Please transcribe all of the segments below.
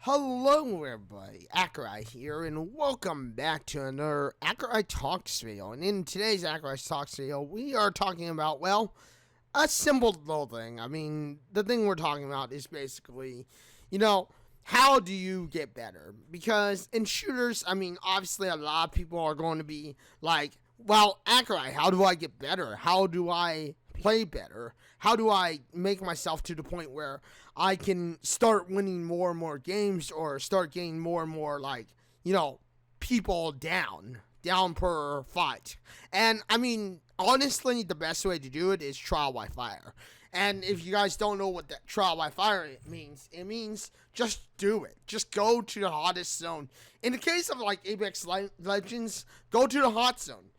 Hello everybody, Accureye here, and welcome back to another Accureye Talks video. And in today's Accureye Talks video, we are talking about, well, a simple little thing. I mean, the thing we're talking about is basically, how do you get better? Because in shooters, I mean, obviously a lot of people are going to be like, well, Accureye, how do I get better? How do I play better? How do I make myself to the point where I can start winning more and more games, or start getting more and more, people down per fight? And I mean, honestly, the best way to do it is trial by fire. And if you guys don't know what that trial by fire it means just do it. Just go to the hottest zone. In the case of like Apex Legends, go to the hot zone.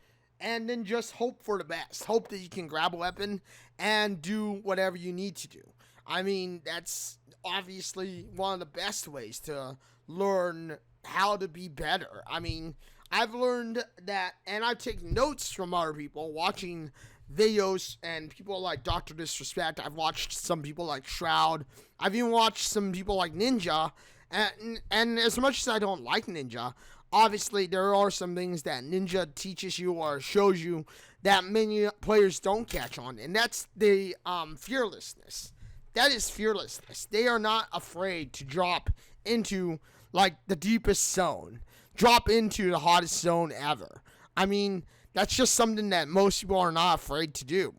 And then just hope for the best. Hope that you can grab a weapon and do whatever you need to do. I mean, that's obviously one of the best ways to learn how to be better. I mean, I've learned that, and I've taken notes from other people, watching videos and people like Dr. Disrespect. I've watched some people like Shroud. I've even watched some people like Ninja. And as much as I don't like Ninja, obviously there are some things that Ninja teaches you or shows you that many players don't catch on. And that's the fearlessness. That is fearlessness. They are not afraid to drop into like the deepest zone. Drop into the hottest zone ever. I mean, that's just something that most people are not afraid to do.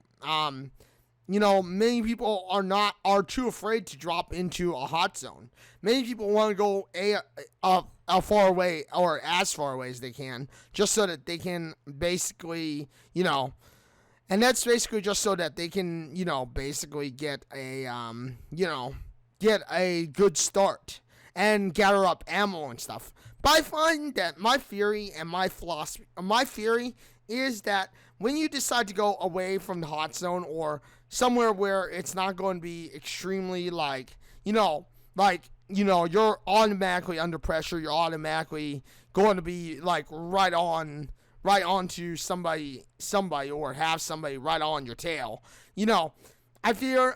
Many people are too afraid to drop into a hot zone. Many people want to go a far away, or as far away as they can, just so that they can basically, and that's basically just so that they can, basically get a good start and gather up ammo and stuff. But I find that my theory and my philosophy, my theory is that when you decide to go away from the hot zone, or somewhere where it's not going to be extremely you're automatically under pressure, you're automatically going to be like right onto somebody, or have somebody right on your tail. I feel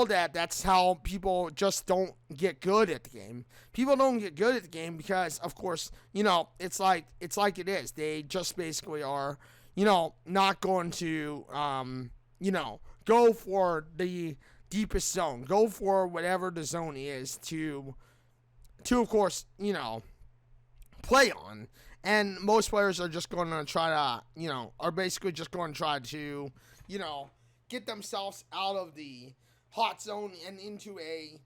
that that's how people just don't get good at the game. People don't get good at the game because, of course, it's like it is. They just basically are, not going to, go for the deepest zone. Go for whatever the zone is to of course, play on. And most players are just going to try to, are basically just going to try to, get themselves out of the hot zone and into a,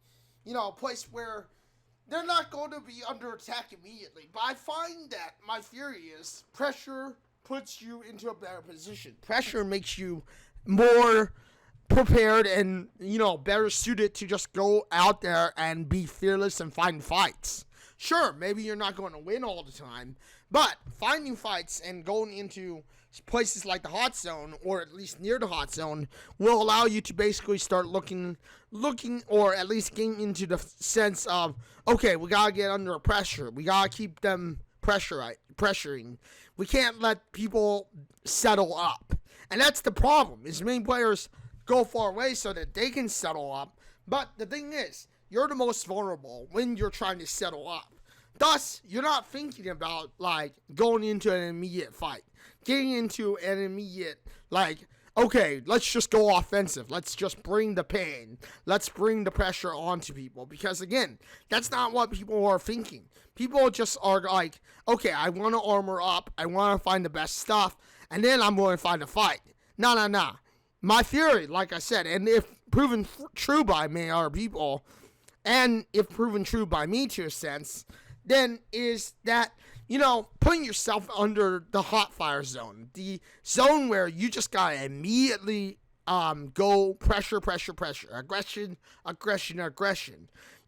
place where they're not going to be under attack immediately. But I find that my theory is pressure puts you into a better position. Pressure makes you more prepared and, better suited to just go out there and be fearless and find fights. Sure, maybe you're not going to win all the time, but finding fights and going into places like the hot zone, or at least near the hot zone, will allow you to basically start looking, or at least getting into the sense of, okay, we gotta get under pressure. We gotta keep them pressuring. We can't let people settle up. And that's the problem, is many players go far away so that they can settle up. But the thing is, you're the most vulnerable when you're trying to settle up. Thus, you're not thinking about, going into an immediate fight. Getting into an immediate, okay, let's just go offensive. Let's just bring the pain. Let's bring the pressure onto people. Because, again, that's not what people are thinking. People just are like, okay, I want to armor up. I want to find the best stuff. And then I'm going to find a fight. No. My theory, like I said, and if proven true by many other people, and if proven true by me to a sense, then is that, putting yourself under the hot fire zone, the zone where you just gotta immediately go pressure, aggression.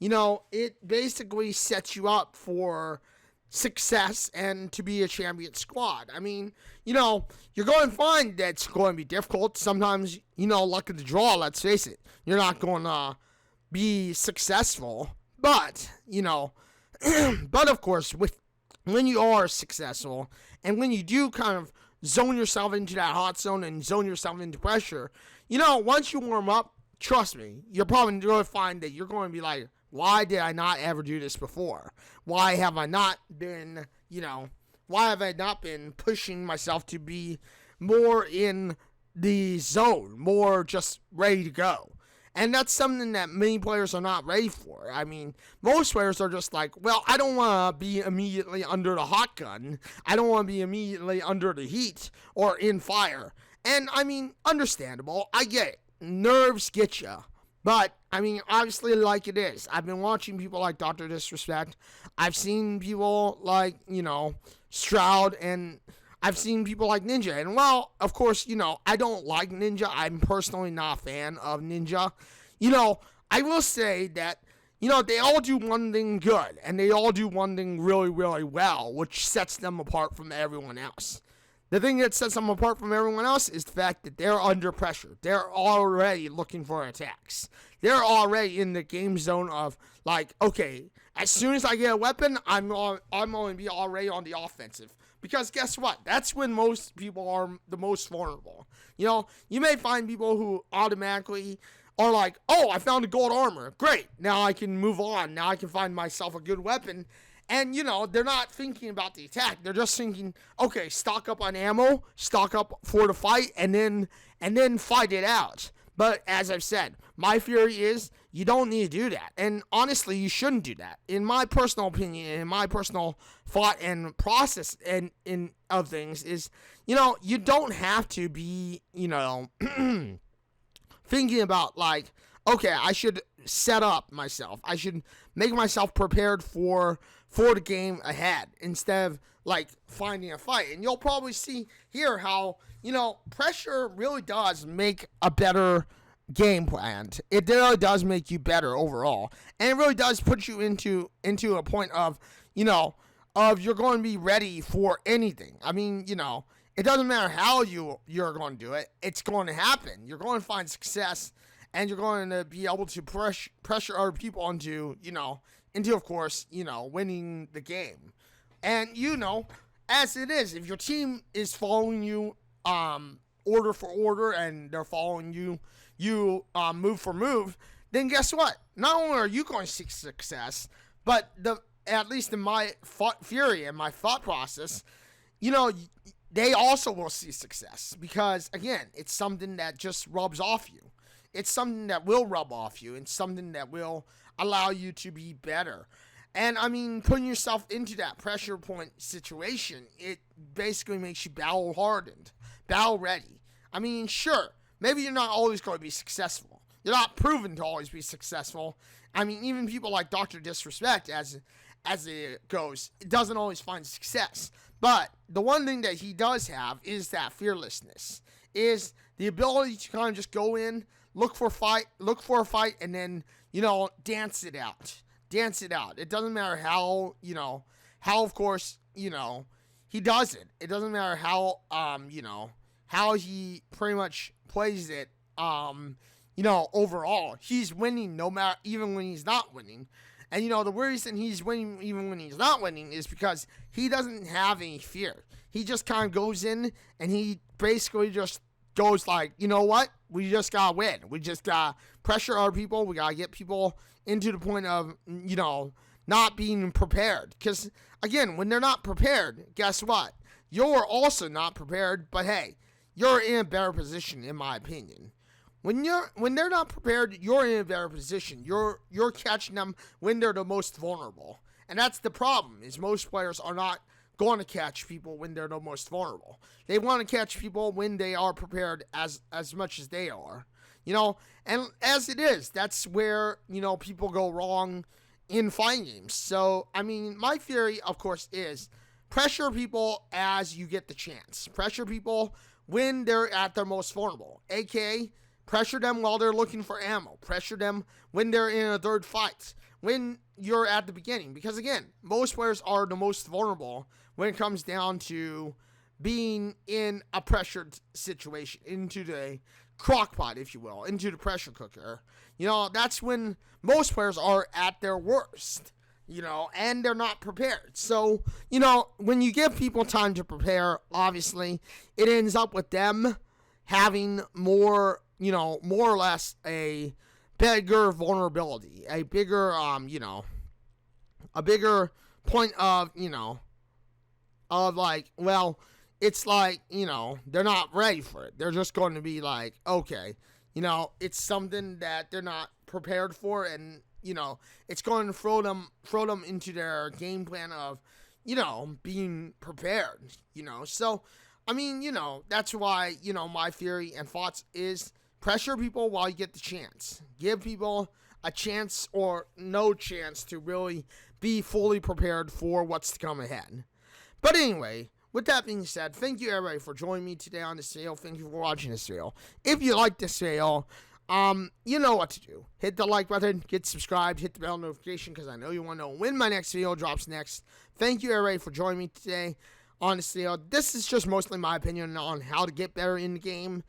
It basically sets you up for success and to be a champion squad. I mean, you're going to find that it's going to be difficult. Sometimes, luck of the draw, let's face it. You're not going to be successful. But, but of course, when you are successful, and when you do kind of zone yourself into that hot zone and zone yourself into pressure, once you warm up, trust me, you're probably going to find that you're going to be like Why did I not ever do this before? Why have I not been, why have I not been pushing myself to be more in the zone, more just ready to go? And that's something that many players are not ready for. I mean, most players are just like, well, I don't want to be immediately under the hot gun. I don't want to be immediately under the heat or in fire. And, I mean, understandable. I get it. Nerves get you. But, I mean, obviously, like it is. I've been watching people like Dr. Disrespect. I've seen people like, Stroud, and I've seen people like Ninja. And, well, of course, I don't like Ninja. I'm personally not a fan of Ninja. I will say that, they all do one thing good, and they all do one thing really, really well, which sets them apart from everyone else. The thing that sets them apart from everyone else is the fact that they're under pressure. They're already looking for attacks. They're already in the game zone of, like, okay, as soon as I get a weapon, I'm going to be already on the offensive. Because guess what? That's when most people are the most vulnerable. You may find people who automatically are like, oh, I found a gold armor. Great. Now I can move on. Now I can find myself a good weapon. And, they're not thinking about the attack. They're just thinking, okay, stock up on ammo, stock up for the fight, and then fight it out. But as I've said, my theory is you don't need to do that. And honestly, you shouldn't do that. In my personal opinion, in my personal thought and process of things is, you don't have to be, thinking about like, okay, I should set up myself. I should make myself prepared for the game ahead instead of like finding a fight. And you'll probably see here how, pressure really does make a better game plan. It really does make you better overall. And it really does put you into a point of, you're going to be ready for anything. I mean, it doesn't matter how you're going to do it. It's going to happen. You're going to find success, and you're going to be able to pressure other people into, of course, winning the game. And, as it is, if your team is following you order for order and they're following you move for move, then guess what? Not only are you going to seek success, but at least in my theory and my thought process, they also will see success. Because, again, it's something that just rubs off you. It's something that will rub off you. It's something that will allow you to be better. And, I mean, putting yourself into that pressure point situation, it basically makes you battle hardened, battle ready. I mean, sure, maybe you're not always going to be successful. You're not proven to always be successful. I mean, even people like Dr. Disrespect, as it goes, it doesn't always find success. But the one thing that he does have is that fearlessness, is the ability to kind of just go in, look for a fight, and then, dance it out. It doesn't matter how of course, he does it. It doesn't matter how, how he pretty much plays it, overall. He's winning even when he's not winning. And, the reason he's winning even when he's not winning is because he doesn't have any fear. He just kind of goes in and he basically just goes like, you know what? We just got to win. We just got to pressure our people. We got to get people into the point of, not being prepared. Because, again, when they're not prepared, guess what? You're also not prepared, but hey, you're in a better position, in my opinion. When they're not prepared, you're in a better position. You're catching them when they're the most vulnerable. And that's the problem, is most players are not going to catch people when they're the most vulnerable. They want to catch people when they are prepared as much as they are. And as it is, that's where, people go wrong in fighting games. So, I mean, my theory, of course, is pressure people as you get the chance. Pressure people when they're at their most vulnerable. AKA, pressure them while they're looking for ammo. Pressure them when they're in a third fight. When you're at the beginning. Because, again, most players are the most vulnerable when it comes down to being in a pressured situation, into the crock pot, if you will, into the pressure cooker. That's when most players are at their worst, and they're not prepared. So, when you give people time to prepare, obviously, it ends up with them having more or less a bigger vulnerability, a bigger, a bigger point of, of like, well, it's like, they're not ready for it. They're just going to be like, okay, it's something that they're not prepared for, and, it's going to throw them into their game plan of, being prepared, So, I mean, that's why, my theory and thoughts is pressure people while you get the chance. Give people a chance or no chance to really be fully prepared for what's to come ahead. But anyway, with that being said, thank you everybody for joining me today on this video. Thank you for watching this video. If you like this video, you know what to do. Hit the like button, get subscribed, hit the bell notification, because I know you want to know when my next video drops next. Thank you everybody for joining me today on this video. This is just mostly my opinion on how to get better in the game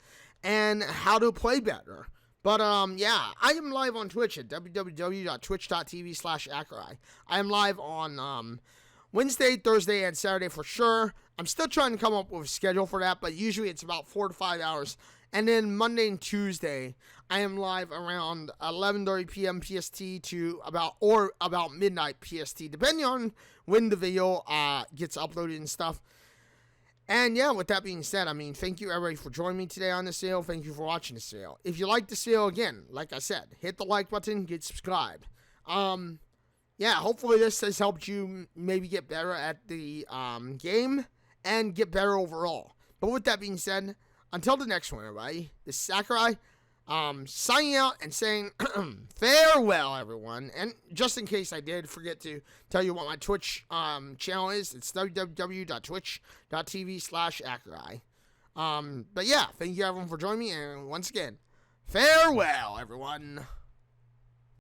and how to play better. But, yeah, I am live on Twitch at www.twitch.tv/Accureye. I am live on, Wednesday, Thursday, and Saturday for sure. I'm still trying to come up with a schedule for that, but usually it's about 4 to 5 hours. And then Monday and Tuesday, I am live around 11:30 p.m. PST to about midnight PST, depending on when the video gets uploaded and stuff. And yeah, with that being said, I mean, thank you everybody for joining me today on this video. Thank you for watching this video. If you like this video, again, like I said, hit the like button, get subscribed. Yeah, hopefully this has helped you maybe get better at the game and get better overall. But with that being said, until the next one, everybody, this is Accureye, signing out and saying farewell, everyone. And just in case I did forget to tell you what my Twitch channel is, it's www.twitch.tv/Accureye. But yeah, thank you everyone for joining me, and once again, farewell, everyone.